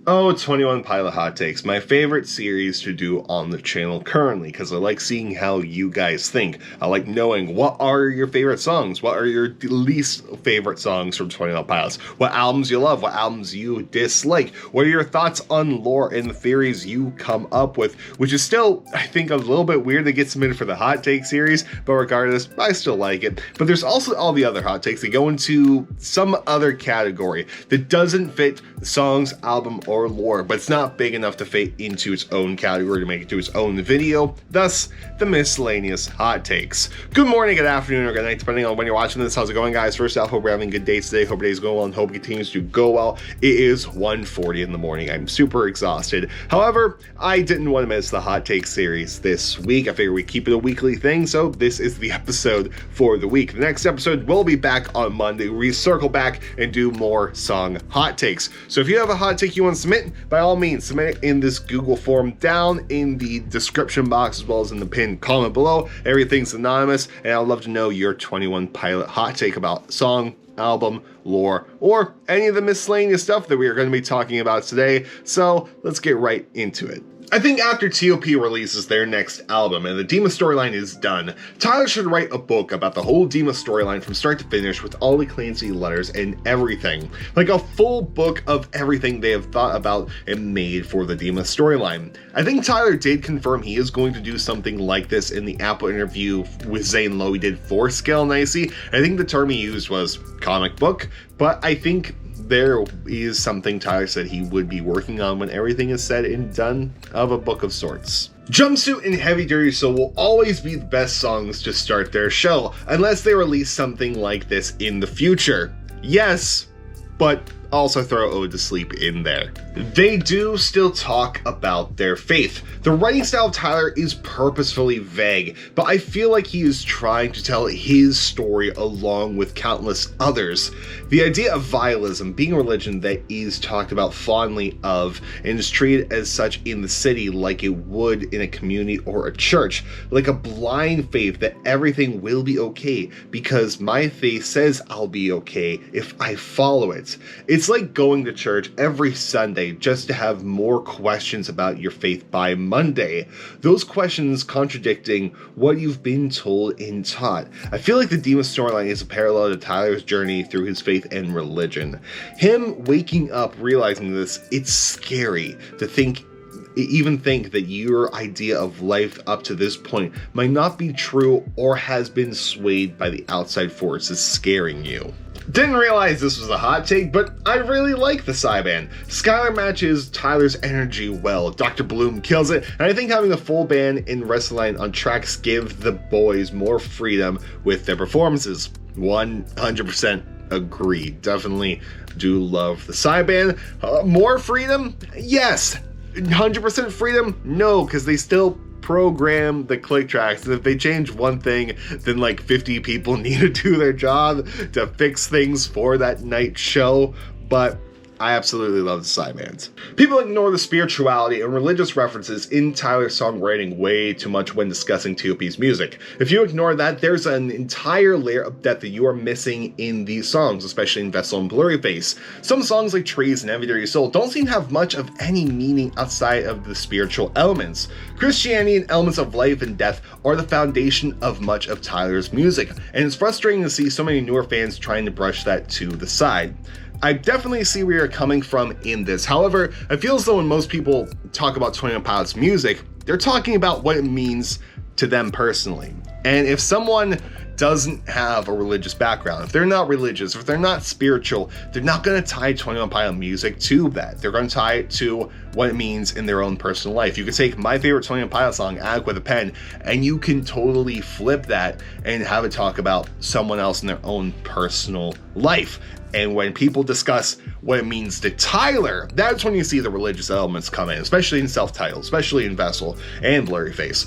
Oh, 21 Pilot Hot Takes, my favorite series to do on the channel currently, because I like seeing how you guys think. I like knowing what are your favorite songs, what are your least favorite songs from 21 Pilots, what albums you love, what albums you dislike, what are your thoughts on lore and the theories you come up with, which is still, I think, a little bit weird to get submitted for the Hot Take series, but regardless, I still like it. But there's also all the other hot takes that go into some other category that doesn't fit the song's album or lore, but it's not big enough to fit into its own category to make it to its own video, thus the miscellaneous hot takes. Good morning, good afternoon, or good night, depending on when you're watching this. How's it going, guys? First off, hope you're having a good day today. Hope your day's going well and hope it continues to go well. It is 1:40 in the morning. I'm super exhausted. However, I didn't want to miss the hot take series this week. I figured we'd keep it a weekly thing, so this is the episode for the week. The next episode will be back on Monday. We circle back and do more song hot takes. So if you have a hot take you want to submit, by all means, submit it in this Google form down in the description box as well as in the pinned comment below. Everything's anonymous, and I'd love to know your 21 Pilot hot take about song, album, lore, or any of the miscellaneous stuff that we are going to be talking about today. So let's get right into it. I think after T.O.P. releases their next album and the Dima storyline is done, Tyler should write a book about the whole Dima storyline from start to finish with all the Clancy letters and everything. Like a full book of everything they have thought about and made for the Dima storyline. I think Tyler did confirm he is going to do something like this in the Apple interview with Zane Lowe he did for Scale Nicey. I think the term he used was comic book, but I think there is something Tyler said he would be working on when everything is said and done of a book of sorts. Jumpsuit and Heavy Dirty Soul will always be the best songs to start their show, unless they release something like this in the future. Yes, but also throw Ode to Sleep in there. They do still talk about their faith. The writing style of Tyler is purposefully vague, but I feel like he is trying to tell his story along with countless others. The idea of vialism being a religion that is talked about fondly of and is treated as such in the city like it would in a community or a church, like a blind faith that everything will be okay because my faith says I'll be okay if I follow it. It's like going to church every Sunday just to have more questions about your faith by Monday. Those questions contradicting what you've been told and taught. I feel like the Dima storyline is a parallel to Tyler's journey through his faith and religion. Him waking up realizing this, it's scary to even think that your idea of life up to this point might not be true or has been swayed by the outside forces scaring you. Didn't realize this was a hot take, but I really like the Psy-band. Skylar matches Tyler's energy well, Dr. Bloom kills it, and I think having a full band in Wrestling on tracks give the boys more freedom with their performances. 100% agree. Definitely do love the Psy-band. More freedom? Yes. 100% freedom? No, because they still program the click tracks, and if they change one thing, then like 50 people need to do their job to fix things for that night show. But I absolutely love the Psy-bands. People ignore the spirituality and religious references in Tyler's songwriting way too much when discussing T.O.P.'s music. If you ignore that, there's an entire layer of depth that you are missing in these songs, especially in Vessel and Blurry Face. Some songs like Trees and Heavy Dirty Soul don't seem to have much of any meaning outside of the spiritual elements. Christianity and elements of life and death are the foundation of much of Tyler's music, and it's frustrating to see so many newer fans trying to brush that to the side. I definitely see where you're coming from in this. However, I feel as though when most people talk about 21 Pilots music, they're talking about what it means to them personally. And if someone doesn't have a religious background, if they're not religious, if they're not spiritual, they're not going to tie 21 Pilot music to that. They're going to tie it to what it means in their own personal life. You could take my favorite 21 Pilot song, Act with a Pen, and you can totally flip that and have it talk about someone else in their own personal life. And when people discuss what it means to Tyler, that's when you see the religious elements come in, especially in self-titled, especially in Vessel and Blurry Face,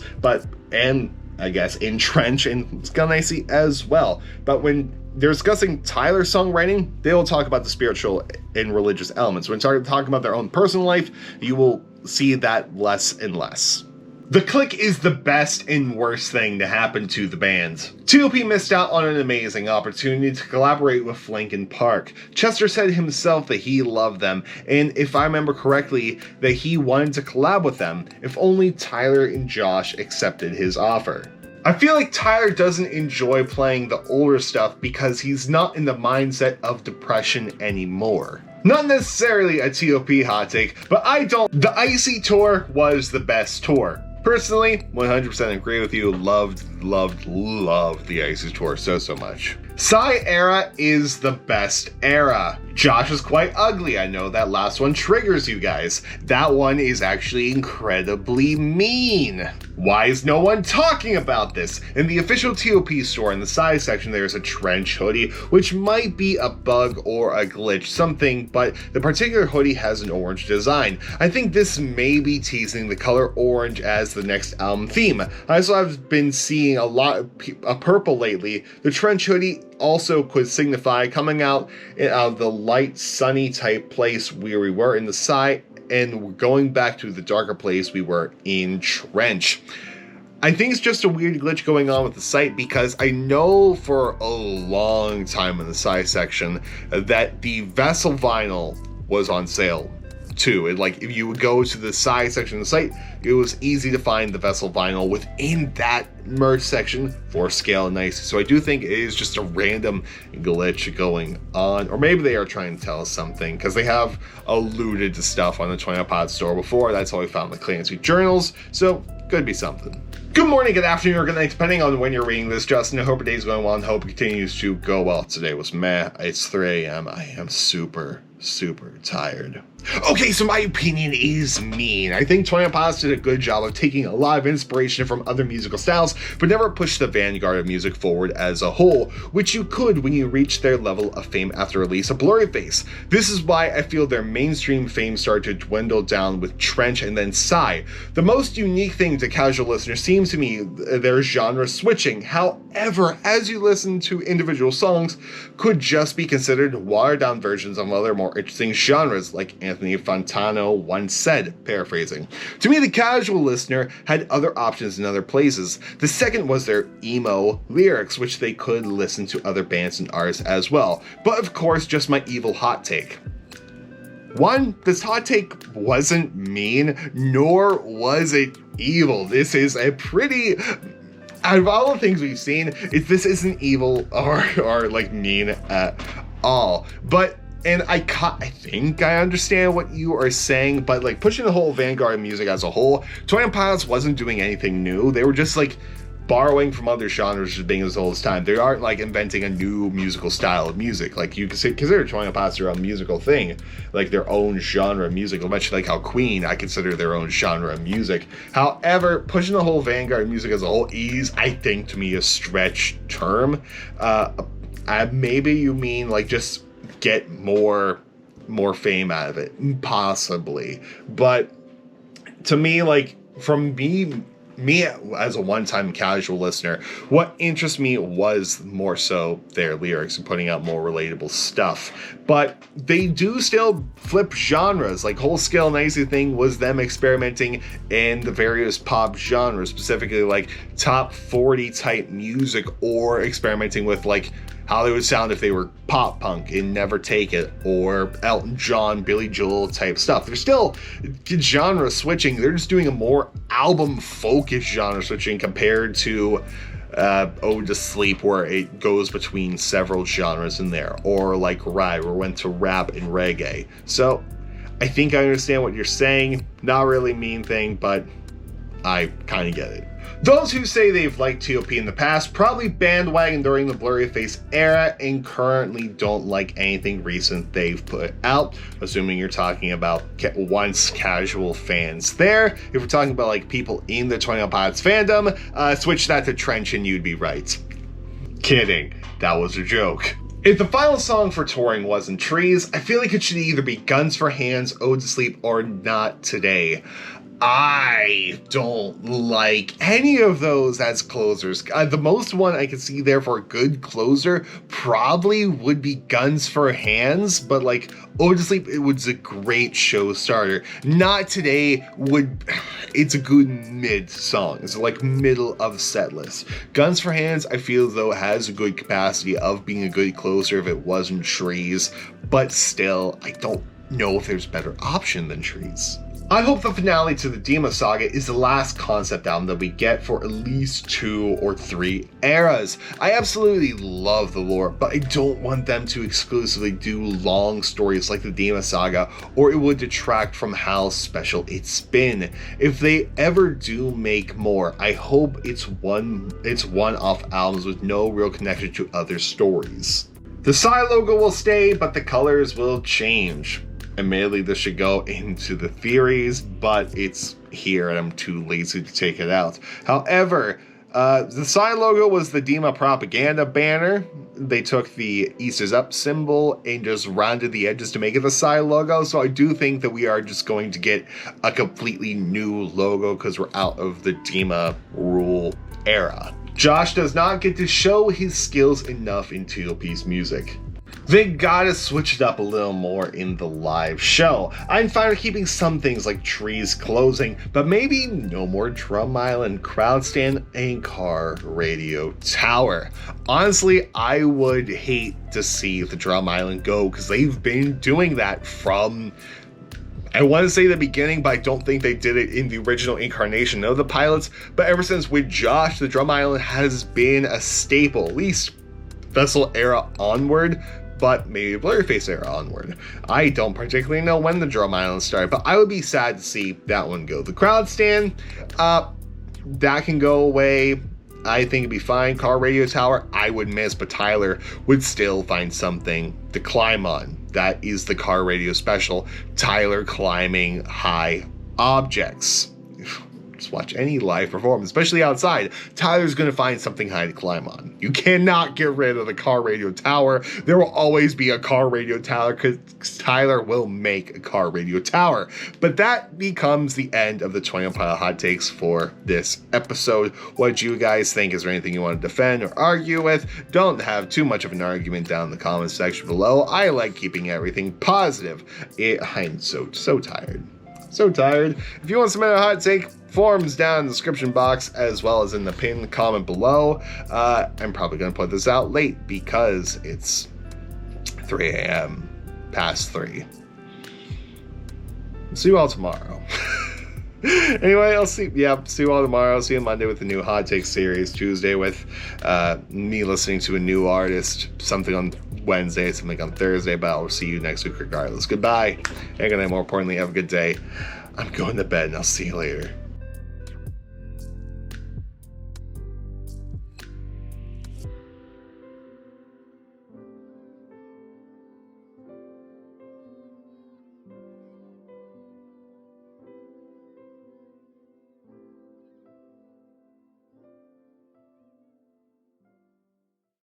and I guess in Trench and Scale Nicey as well. But when they're discussing Tyler's songwriting, they will talk about the spiritual and religious elements. When they're talking about their own personal life, you will see that less and less. The click is the best and worst thing to happen to the band. T.O.P. missed out on an amazing opportunity to collaborate with Linkin Park. Chester said himself that he loved them, and if I remember correctly, that he wanted to collab with them, if only Tyler and Josh accepted his offer. I feel like Tyler doesn't enjoy playing the older stuff because he's not in the mindset of depression anymore. Not necessarily a T.O.P. hot take, but I don't. The Icy tour was the best tour. Personally, 100% agree with you. Loved the Icy tour so much. Psy era is the best era. Josh is quite ugly. I know that last one triggers you guys. That one is actually incredibly mean. Why is no one talking about this? In the official T.O.P. store in the Psy section, there's a trench hoodie, which might be a bug or a glitch, something, but the particular hoodie has an orange design. I think this may be teasing the color orange as the next album theme. I also have been seeing a lot of purple lately. The trench hoodie also could signify coming out of the light sunny type place where we were in the Psy and going back to the darker place we were in Trench. I think it's just a weird glitch going on with the site because I know for a long time in the Psy section that the Vessel vinyl was on sale too. And like if you would go to the Psy section of the site, it was easy to find the Vessel vinyl within that merch section for Scale and Icy. So I do think it is just a random glitch going on, or maybe they are trying to tell us something because they have alluded to stuff on the 20 Pod store before. That's how we found the Clancy journals, so could be something. Good morning, good afternoon, or good night, depending on when you're reading this, Justin. I hope your day's going well and hope it continues to go well. Today was meh. It's 3 a.m. I am super tired. Okay, so my opinion is mean. I think 20 Pods did a good job of taking a lot of inspiration from other musical styles, but never pushed the vanguard of music forward as a whole, which you could when you reach their level of fame after release of Blurryface. This is why I feel their mainstream fame started to dwindle down with Trench and then Psy. The most unique thing to casual listeners seems to me their genre switching. However, as you listen to individual songs, could just be considered watered down versions of other more interesting genres, like Anthony Fontano once said, paraphrasing. To me, the casual listener had other options in other places. The second was their emo lyrics, which they could listen to other bands and artists as well. But of course, just my evil hot take. One, this hot take wasn't mean, nor was it evil. This is a pretty... Out of all the things we've seen, this isn't evil or like mean at all. But and I think I understand what you are saying, but like pushing the whole vanguard music as a whole, 20 Pilots wasn't doing anything new. They were just like borrowing from other genres, just being as old as time. They aren't like inventing a new musical style of music. Like you consider 20 Pilots their own musical thing, like their own genre of music, much like how Queen, I consider their own genre of music. However, pushing the whole vanguard music as a whole is, I think, to me, a stretch term. Maybe you mean like just get more fame out of it, possibly. But to me, like from me as a one-time casual listener, what interests me was more so their lyrics and putting out more relatable stuff. But they do still flip genres. Like whole Scale and Icy thing was them experimenting in the various pop genres, specifically like top 40 type music, or experimenting with like how they would sound if they were pop punk in Never Take It, or Elton John, Billy Joel type stuff. They're still genre switching. They're just doing a more album focused genre switching compared to Ode to Sleep, where it goes between several genres in there, or like Ride, where it went to rap and reggae. So I think I understand what you're saying. Not really mean thing, but I kind of get it. Those who say they've liked T.O.P. in the past probably bandwagon during the Blurryface era and currently don't like anything recent they've put out, assuming you're talking about once casual fans there. If we're talking about like people in the 20 Pods fandom, switch that to Trench and you'd be right. Kidding, that was a joke. If the final song for touring wasn't Trees, I feel like it should either be Guns for Hands, Ode to Sleep, or Not Today. I don't like any of those as closers. The most one I could see there for a good closer probably would be Guns for Hands, but like Ode to Sleep, it was a great show starter. Not Today it's a good mid song. It's like middle of set list. Guns for Hands, I feel though has a good capacity of being a good closer if it wasn't Trees, but still, I don't know if there's a better option than Trees. I hope the finale to the Dima Saga is the last concept album that we get for at least 2 or 3 eras. I absolutely love the lore, but I don't want them to exclusively do long stories like the Dima Saga, or it would detract from how special it's been. If they ever do make more, I hope it's one-off albums with no real connection to other stories. The Psy logo will stay, but the colors will change. Admittedly, this should go into the theories, but it's here and I'm too lazy to take it out. However, the Psy logo was the Dima propaganda banner. They took the East is Up symbol and just rounded the edges to make it the Psy logo. So I do think that we are just going to get a completely new logo because we're out of the Dima rule era. Josh does not get to show his skills enough in TLP's music. They gotta switch it up a little more in the live show. I'm fine with keeping some things like Trees closing, but maybe no more Drum Island, Crowd Stand, and Car Radio Tower. Honestly, I would hate to see the Drum Island go because they've been doing that from, I want to say the beginning, but I don't think they did it in the original incarnation of the pilots. But ever since with Josh, the Drum Island has been a staple, at least Vessel era onward, but maybe Blurryface era onward. I don't particularly know when the Drum Island started, but I would be sad to see that one go. The Crowd Stand, that can go away. I think it'd be fine. Car Radio Tower, I would miss, but Tyler would still find something to climb on. That is the Car Radio special. Tyler climbing high objects. Just watch any live performance, especially outside. Tyler's going to find something high to climb on. You cannot get rid of the Car Radio Tower. There will always be a Car Radio Tower because Tyler will make a Car Radio Tower. But that becomes the end of the 21 Pilot Hot Takes for this episode. What do you guys think? Is there anything you want to defend or argue with? Don't have too much of an argument down in the comments section below. I like keeping everything positive. I'm so tired. So tired. If you want to submit a hot take, forms down in the description box as well as in the pinned comment below. I'm probably going to put this out late because it's 3 a.m. past 3. See you all tomorrow. Anyway, see you all tomorrow. See you Monday with the new Hot Take series. Tuesday with me listening to a new artist. Something on Wednesday, something on Thursday, but I'll see you next week regardless. Goodbye. And good night, more importantly, have a good day. I'm going to bed and I'll see you later.